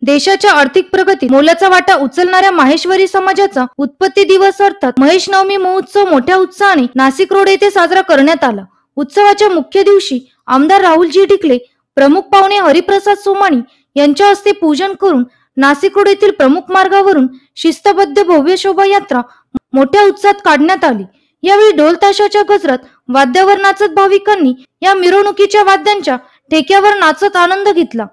देशाच्या आर्थिक प्रगतीत मोलाचा वाटा उचलणाऱ्या माहेश्वरी समाजाचा उत्पत्ती दिवस अर्थात महेश नवमी महोत्सव मोठ्या उत्साहाने नाशिक रोड येथे साजरा करण्यात आला। उत्सवाच्या मुख्य दिवशी आमदार राहुलजी ढिकले, प्रमुख पाहुणे हरिप्रसाद सोमाणी यांच्या हस्ते पूजन करून नाशिक रोड येथील प्रमुख मार्गावरून शिस्तबद्ध भव्य शोभायात्रा मोठ्या उत्साहात काढण्यात आली। यावेळी ढोल ताशाच्या गजरात वाद्यावर नाचत भाविकांनी या मिरवणुकीच्या वाद्यांच्या ठेक्यावर नाचत आनंद घेतला।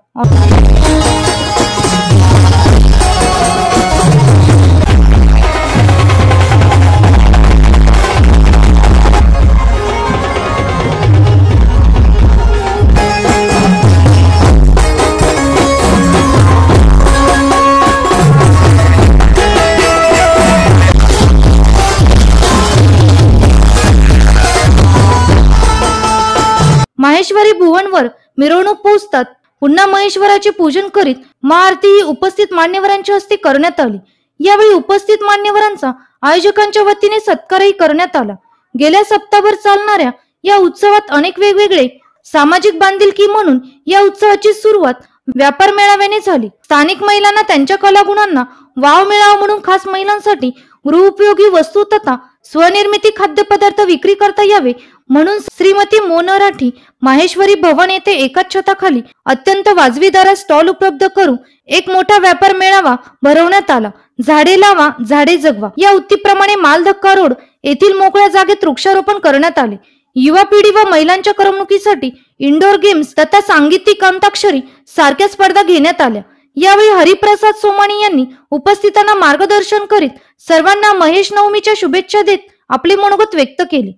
माहेश्वरी भुवनवर मिरवणूक पोहोचतात पुन्हा महेश्वराचे पूजन करीत महाआरती ही उपस्थित मान्यवरांच्या हस्ते करण्यात आली। यावेळी उपस्थित मान्यवरांचा आयोजकांच्या वतीने सत्कारही करण्यात आला। गेल्या सप्ताहभर चालणाऱ्या या उत्सवात अनेक वेगवेगळे सामाजिक बांधिलकी म्हणून या उत्सवाची सुरुवात व्यापार मेळाव्याने झाली। स्थानिक महिलांना त्यांच्या कलागुणांना वाव मिळावा म्हणून खास महिलांसाठी गृहोपयोगी वस्तू तथा स्वनिर्मिती खाद्यपदार्थ विक्री करता यावे म्हणून श्रीमती मोन राठी माहेश्वरी भवन येथे एकाच छताखाली अत्यंत वाजवी दरात स्टॉल उपलब्ध करून एक मोठा व्यापार मेळावा भरवण्यात आला। झाडे लावा झाडे जगवा या उक्तीप्रमाणे मालधक्का रोड येथील मोकळ्या जागेत वृक्षारोपण करण्यात आले। युवा पिढी व महिलांच्या करमणुकीसाठी इंडोर गेम्स तथा सांगीतिक अंताक्षरी सारख्या स्पर्धा घेण्यात आल्या। यावेळी हरिप्रसाद सोमाणी यांनी उपस्थितांना मार्गदर्शन करीत सर्वांना महेश नवमीच्या शुभेच्छा देत आपले मनोगत व्यक्त केले।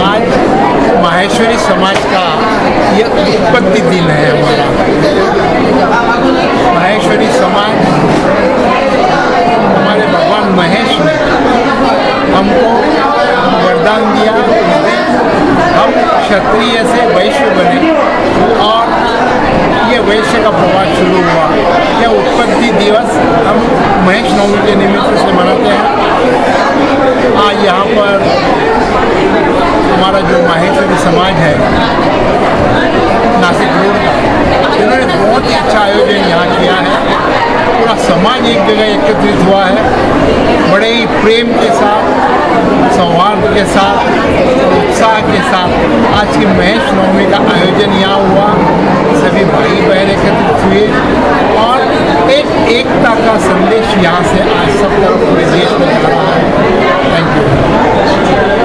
आज माहेश्वरी समाज का ये उत्पत्ति दिन है हमारा। माहेश्वरी समाज हमारे भगवान महेश ने हमको वरदान दिया, हम क्षत्रिय से वैश्य बने और ये वैश्य का प्रवास शुरू हुआ। यह उत्पत्ति दिवस हम महेश नवमी के निमित्त से मनाते हैं। आज यहाँ पर हमारा जो माहेश्वरी समाज है नासिक रोड का, इन्होंने बहुत ही अच्छा आयोजन यहाँ किया है। पूरा समाज एक जगह एकत्रित हुआ है, बड़े ही प्रेम के साथ, सौहार्द के साथ, उत्साह के साथ आज की महेश नवमी का आयोजन यहाँ हुआ। सभी भाई बहन एकत्रित हुए और एक एकता का संदेश यहाँ से आज सब तरफ पूरे देश में जा रहा है। Thank you.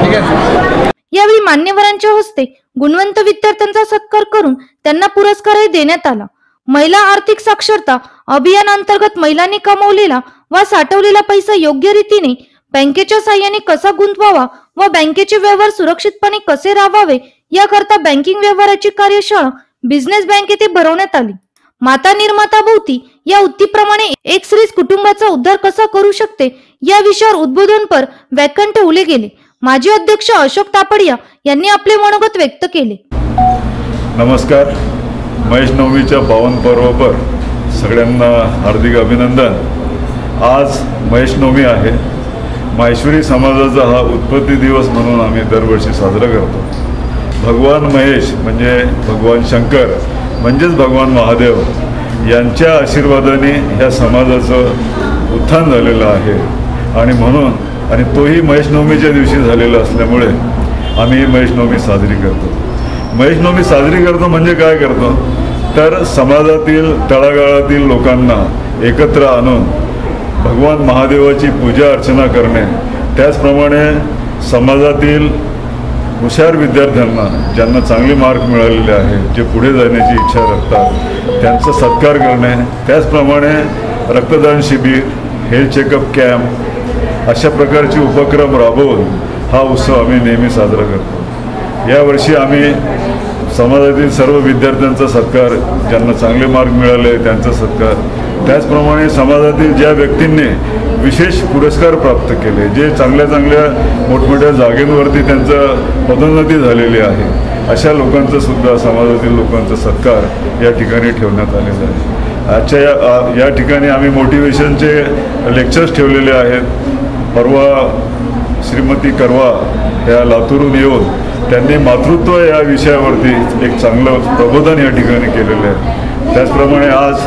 ठीक है। यावेळी मान्यवरांच्या हस्ते गुणवंत विद्यार्थ्यांचा सत्कार करून त्यांना पुरस्कारही देण्यात आला। महिला आर्थिक साक्षरता अभियान अंतर्गत महिलांनी कमवलेला व साठवलेला पैसा योग्य रीतीने बँकेच्या साहाय्याने कसा गुंतवावा व बँकेचे व्यवहार सुरक्षितपणे कसे राबवावे याकरता बँकिंग व्यवहाराची कार्यशाळा बिझनेस बँक येथे भरवण्यात आली। माता निर्माता भोवती या उक्तीप्रमाणे एक स्त्री कुटुंबाचा उद्धार कसा करू शकते या विषयावर उद्बोधनपर व्याख्यान ठेवले गेले। माजी अध्यक्ष अशोक तापडिया यांनी आपले मनोगत व्यक्त केले। नमस्कार। महेश नवमीच्या पावन पर्वावर सगळ्यांना हार्दिक अभिनंदन। आज महेश नवमी आहे। माहेश्वरी समाजाचा हा उत्पत्ती दिवस म्हणून आम्ही दरवर्षी साजरा करतो। भगवान महेश म्हणजे भगवान शंकर म्हणजेच भगवान महादेव यांच्या आशीर्वादाने ह्या समाजाचं उत्थान झालेलं आहे आणि म्हणून आणि तोही महेश नवमीच्या दिवशी झालेला असल्यामुळे आम्ही महेश नवमी साजरी करतो। महेश नवमी साजरी करतो म्हणजे काय करतो तर समाजातील तळागाळातील लोकांना एकत्र आणून भगवान महादेवाची पूजा अर्चना करणे, त्याचप्रमाणे समाजातील हुशार विद्यार्थ्यांना ज्यांना चांगले मार्क मिळालेले आहेत, जे पुढे जाण्याची इच्छा रखतात त्यांचा सत्कार करणे, त्याचप्रमाणे रक्तदान शिबिर, हेल्थ चेकअप कॅम्प अशा प्रकारचे उपक्रम राबवून हा उत्सव आम्ही नेहमी साजरा करतो। यावर्षी आम्ही समाजातील सर्व विद्यार्थ्यांचा सत्कार, ज्यांना चांगले मार्क मिळाले त्यांचा सत्कार, त्याचप्रमाणे समाजातील ज्या व्यक्तींनी विशेष पुरस्कार प्राप्त केले, जे चांगल्या चांगल्या मोठमोठ्या जागेंवरती त्यांचं पदोन्नती झालेली आहे, अशा लोकांचा सुद्धा समाजातील लोकांचा सत्कार या ठिकाणी ठेवण्यात आलेला आहे। आजच्या या ठिकाणी आम्ही मोटिवेशनचे लेक्चर्स ठेवलेले आहेत। परवा श्रीमती करवा या लातूरून येऊन त्यांनी मातृत्व या विषयावरती एक चांगलं प्रबोधन या ठिकाणी केलेलं आहे। त्याचप्रमाणे आज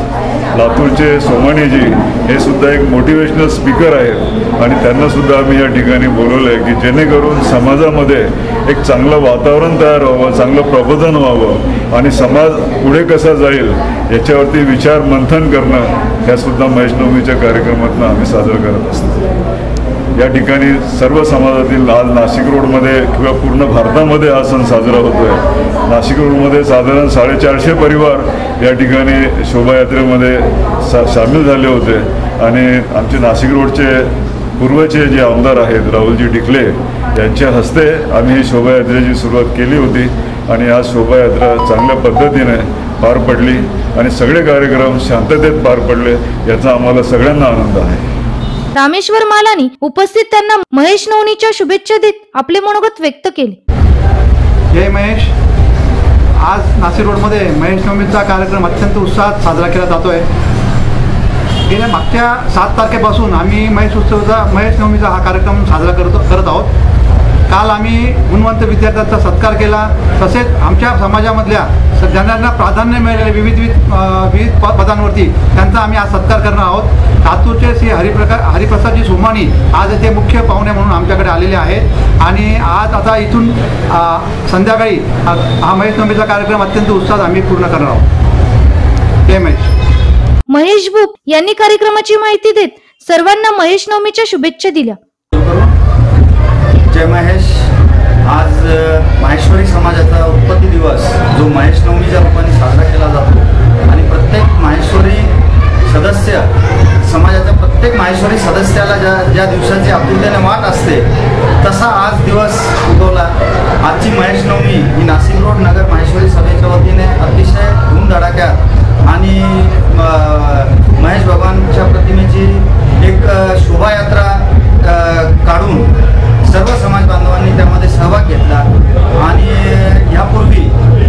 लातूरचे सोमानीजी हे सुद्धा एक मोटिवेशनल स्पीकर आहेत आणि त्यांना सुद्धा आम्ही या ठिकाणी बोलवलं आहे की जेणेकरून समाजामध्ये एक चांगलं वातावरण तयार व्हावं, चांगलं प्रबोधन व्हावं आणि समाज पुढे कसा जाईल याच्यावरती विचार मंथन करणं ह्यासुद्धा महेश नवमीच्या कार्यक्रमातून आम्ही साजरं करत असतो. या ठिकाणी सर्व समाजातील आज नाशिक रोडमध्ये किंवा पूर्ण भारतामध्ये हा सण साजरा होतो आहे. नाशिक रोडमध्ये साधारण 450 परिवार या ठिकाणी शोभायात्रेमध्ये सामील झाले होते आणि आमचे नाशिक रोडचे पूर्वचे जे आमदार आहेत राहुलजी डिकले यांच्या हस्ते आम्ही ही शोभायात्रेची सुरुवात केली होती आणि आज शोभायात्रा चांगल्या पद्धतीने पार पडली आणि सगळे कार्यक्रम शांततेत पार पडले याचा आम्हाला सगळ्यांना आनंद आहे. रामेश्वर मालानी उपस्थित त्यांना महेश नवमीच्या शुभेच्छा देत आपले मनोगत व्यक्त केले. जय महेश. आज नाशिक रोडमध्ये महेश नवमीचा कार्यक्रम अत्यंत उत्साहात साजरा केला जातोय. गेल्या मागच्या 7 तारखेपासून आम्ही महेश नवमीचा हा कार्यक्रम साजरा करत आहोत. काल आम्ही गुणवंत विद्यार्थ्यांचा सत्कार केला. तसेच आमच्या समाजामधल्या ज्यांना प्राधान्य मिळालेले विविध पदांवरती त्यांचा आम्ही आज सत्कार करणार आहोत. लातूरचे श्री हरिप्रसादजी सोमानी आज येथे मुख्य पाहुणे म्हणून आमच्याकडे आलेले आहेत आणि आज आता इथून संध्याकाळी हा महेश नवमीचा कार्यक्रम अत्यंत उत्साहात आम्ही पूर्ण करणार आहोत. जय महेश. महेश भूप यांनी कार्यक्रमाची माहिती देत सर्वांना महेश नवमीच्या शुभेच्छा दिल्या. जय महेश. आज माहेश्वरी समाजाचा उत्पत्ती दिवस जो महेश नवमीच्या रूपाने साजरा केला जातो आणि प्रत्येक माहेश्वरी सदस्य समाजाच्या प्रत्येक माहेश्वरी सदस्याला ज्या दिवसाची आपुलकीने वाट असते तसा आज दिवस उगवला. आजची महेश नवमी ही नाशिक रोड नगर माहेश्वरी सभेच्या वतीने अतिशय धूमधडाक्यात आणि महेश भगवानच्या प्रतिमेची एक शोभायात्रा काढून सर्व समाज बांधवांनी त्यामध्ये सहभाग घेतला आणि यापूर्वी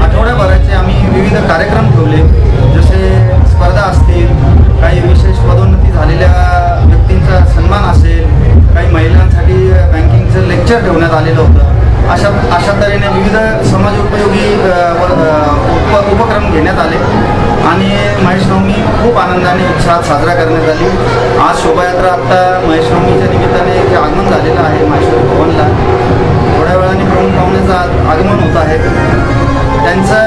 आठवड्याभराचे आम्ही विविध कार्यक्रम ठेवले. जसे स्पर्धा असतील, काही विशेष पदोन्नती झालेल्या व्यक्तींचा सन्मान असेल, काही महिलांसाठी बँकिंगचं लेक्चर ठेवण्यात आलेलं होतं. अशा तऱ्हेने विविध समाजोपयोगी उपक्रम घेण्यात आले आणि महेश नवमी खूप आनंदाने उत्साहात साजरा करण्यात आली. आज शोभायात्रा आत्ता महेश नवमीच्या निमित्ताने जे आगमन झालेलं आहे माहेश्वरी भवनला, थोड्या वेळाने प्रमुख पाहुण्याचं आगमन होत आहे. त्यांचं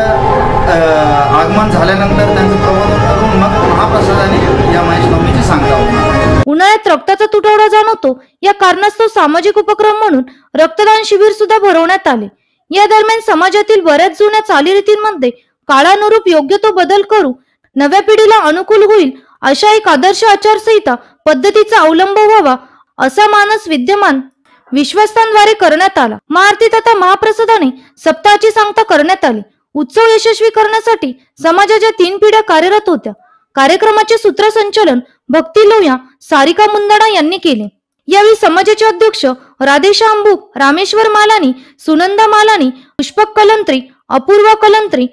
आगमन झाल्यानंतर त्यांचं प्रबोधन करून मग महाप्रसादाने या महेश नवमीची सांगता होती. उन्हाळ्यात रक्ताचा तुटवडा जाणवतो या कारणास्तव सामाजिक उपक्रम म्हणून रक्तदान शिबिर सुद्धा भरवण्यात आले. या दरम्यान समाजातील बऱ्याच जुन्या चालीरीतींमध्ये काळानुरूप योग्य तो बदल करू नव्या पिढीला अनुकूल होईल अशा एक आदर्श आचारसंहिता पद्धतीचा अवलंब व्हावा असा मानस विद्यमान विश्वासांद्वारे करण्यात आला. महाआरती तथा महाप्रसादाने सप्ताहाची सांगता करण्यात आली. उत्सव यशस्वी करण्यासाठी समाजाच्या 3 पिढ्या कार्यरत होत्या. कार्यक्रमाचे सूत्रसंचालन भक्ती लोहिया, सारिका मुंदडा यांनी केले. यावेळी समाजाचे अध्यक्ष राधेश्याम अंबुक, रामेश्वर मालानी, सुनंदा मालानी, पुष्पक कलंत्री, अपूर्वा कलंत्री,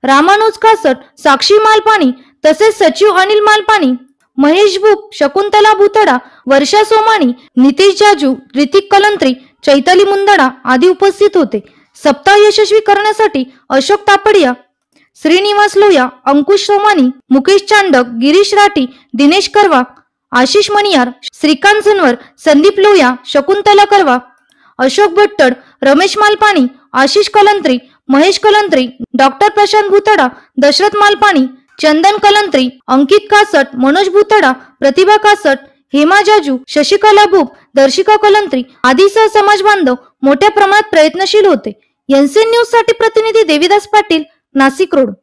रामानुज कासट, साक्षी मालपानी तसेच सचिव अनिल मालपानी, महेश भूप, शकुंतला भुतडा, वर्षा सोमानी, नितेश जाजू, ऋतिक कलंत्री, चैताली मुंदडा आदी उपस्थित होते. सप्ताह यशस्वी करण्यासाठी अशोक तापडिया, श्रीनिवास लोया, अंकुश सोमानी, मुकेश चांडक, गिरीश राठी, दिनेश करवा, आशिष मणियार, श्रीकांत सनवर, संदीप लोया, शकुंतला करवा, अशोक भट्टड, रमेश मालपानी, आशिष कलंत्री, महेश कलंत्री, डॉक्टर प्रशांत भुतडा, दशरथ मालपानी, चंदन कलंत्री, अंकित कासट, मनोज भुतडा, प्रतिभा कासट, हेमा जाजू, शशिकला भूप, दर्शिका कलंत्री आदीसह समाज बांधव मोठ्या प्रमाणात प्रयत्नशील होते. एनसीएन न्यूज साठी प्रतिनिधी देविदास पाटील, नाशिक रोड.